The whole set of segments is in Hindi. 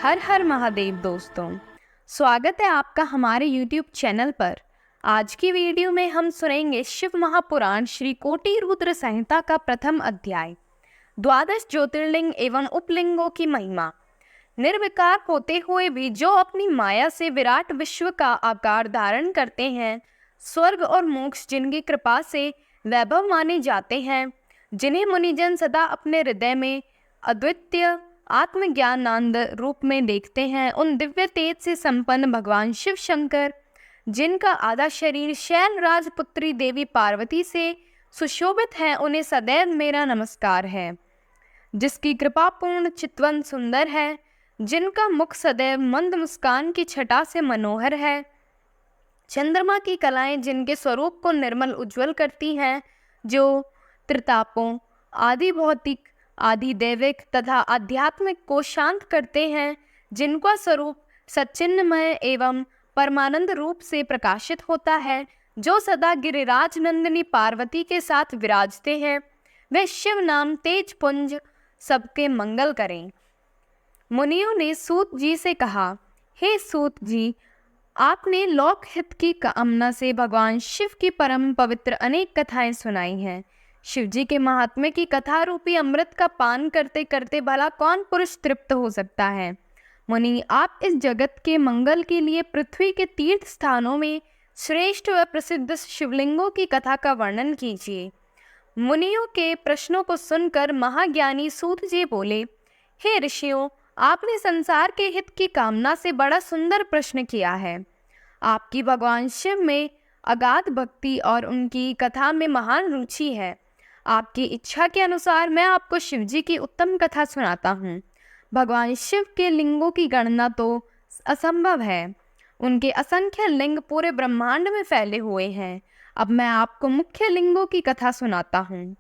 हर हर महादेव दोस्तों, स्वागत है आपका हमारे YouTube चैनल पर। आज की वीडियो में हम सुनेंगे शिव महापुराण श्री कोटि रुद्र संहिता का प्रथम अध्याय, द्वादश ज्योतिर्लिंग एवं उपलिंगों की महिमा। निर्विकार होते हुए भी जो अपनी माया से विराट विश्व का आकार धारण करते हैं, स्वर्ग और मोक्ष जिनकी कृपा से वैभव माने जाते हैं, जिन्हें मुनिजन सदा अपने हृदय में अद्वितीय आत्मज्ञानानंद रूप में देखते हैं, उन दिव्य तेज से संपन्न भगवान शिव शंकर, जिनका आधा शरीर शैल राजपुत्री देवी पार्वती से सुशोभित है, उन्हें सदैव मेरा नमस्कार है। जिसकी कृपा पूर्ण चितवन सुंदर है, जिनका मुख सदैव मंद मुस्कान की छटा से मनोहर है, चंद्रमा की कलाएं जिनके स्वरूप को निर्मल उज्जवल करती हैं, जो त्रितापों आदि भौतिक आदि दैविक तथा आध्यात्मिक को शांत करते हैं, जिनका स्वरूप सच्चिन्मय एवं परमानंद रूप से प्रकाशित होता है, जो सदा गिरिराज नंदिनी पार्वती के साथ विराजते हैं, वे शिव नाम तेज पुंज सबके मंगल करें। मुनियों ने सूत जी से कहा, हे सूत जी, आपने लोक हित की कामना से भगवान शिव की परम पवित्र अनेक कथाएं सुनाई हैं। शिव जी के महात्म्य की कथा रूपी अमृत का पान करते करते भला कौन पुरुष तृप्त हो सकता है। मुनि, आप इस जगत के मंगल के लिए पृथ्वी के तीर्थ स्थानों में श्रेष्ठ व प्रसिद्ध शिवलिंगों की कथा का वर्णन कीजिए। मुनियों के प्रश्नों को सुनकर महाज्ञानी सूत जी बोले, हे ऋषियों, आपने संसार के हित की कामना से बड़ा सुंदर प्रश्न किया है। आपकी भगवान शिव में अगाध भक्ति और उनकी कथा में महान रुचि है। आपकी इच्छा के अनुसार मैं आपको शिव जी की उत्तम कथा सुनाता हूँ। भगवान शिव के लिंगों की गणना तो असंभव है। उनके असंख्य लिंग पूरे ब्रह्मांड में फैले हुए हैं। अब मैं आपको मुख्य लिंगों की कथा सुनाता हूँ।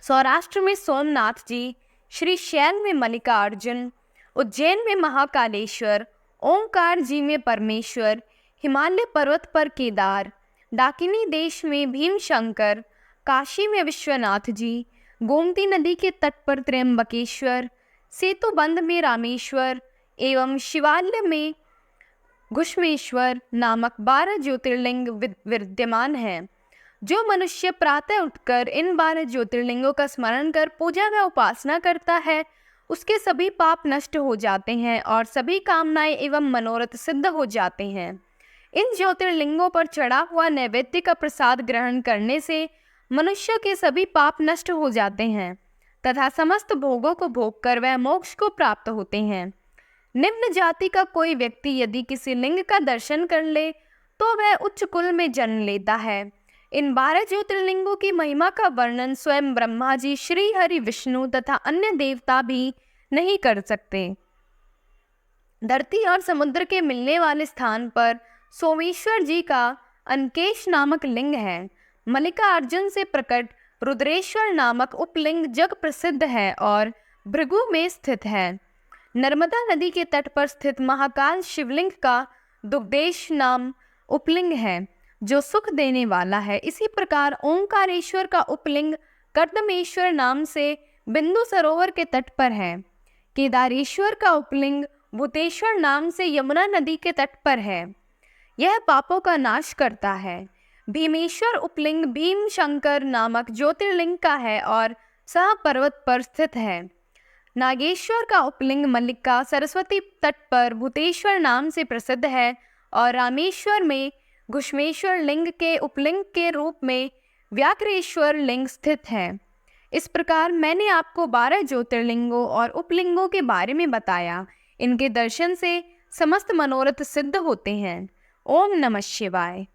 सौराष्ट्र में सोमनाथ जी, श्री शैल में मल्लिकार्जुन, उज्जैन में महाकालेश्वर, ओंकार जी में परमेश्वर, हिमालय पर्वत पर केदार, डाकिनी देश में भीमशंकर, काशी में विश्वनाथ जी, गोमती नदी के तट पर त्र्यंबकेश्वर, सेतुबंध में रामेश्वर एवं शिवालय में घुश्मेश्वर नामक 12 ज्योतिर्लिंग विद्यमान हैं। जो मनुष्य प्रातः उठकर इन 12 ज्योतिर्लिंगों का स्मरण कर पूजा व उपासना करता है, उसके सभी पाप नष्ट हो जाते हैं और सभी कामनाएं एवं मनोरथ सिद्ध हो जाते हैं। इन ज्योतिर्लिंगों पर चढ़ा हुआ नैवेद्य का प्रसाद ग्रहण करने से मनुष्य के सभी पाप नष्ट हो जाते हैं तथा समस्त भोगों को भोग कर वह मोक्ष को प्राप्त होते हैं। निम्न जाति का कोई व्यक्ति यदि किसी लिंग का दर्शन कर ले तो वह उच्च कुल में जन्म लेता है। इन 12 ज्योतिर्लिंगों की महिमा का वर्णन स्वयं ब्रह्मा जी, श्री हरि विष्णु तथा अन्य देवता भी नहीं कर सकते। धरती और समुद्र के मिलने वाले स्थान पर सोमेश्वर जी का अनकेश नामक लिंग है। मल्लिकार्जुन से प्रकट रुद्रेश्वर नामक उपलिंग जग प्रसिद्ध है और भृगु में स्थित है। नर्मदा नदी के तट पर स्थित महाकाल शिवलिंग का दुग्धेश नाम उपलिंग है, जो सुख देने वाला है। इसी प्रकार ओंकारेश्वर का उपलिंग कर्दमेश्वर नाम से बिंदु सरोवर के तट पर है। केदारेश्वर का उपलिंग भूतेश्वर नाम से यमुना नदी के तट पर है। यह पापों का नाश करता है। भीमेश्वर उपलिंग भीम शंकर नामक ज्योतिर्लिंग का है और सह पर्वत पर स्थित है। नागेश्वर का उपलिंग मल्लिका सरस्वती तट पर भूतेश्वर नाम से प्रसिद्ध है और रामेश्वर में घुश्मेश्वर लिंग के उपलिंग के रूप में व्याघ्रेश्वर लिंग स्थित है। इस प्रकार मैंने आपको 12 ज्योतिर्लिंगों और उपलिंगों के बारे में बताया। इनके दर्शन से समस्त मनोरथ सिद्ध होते हैं। ओम नमः शिवाय।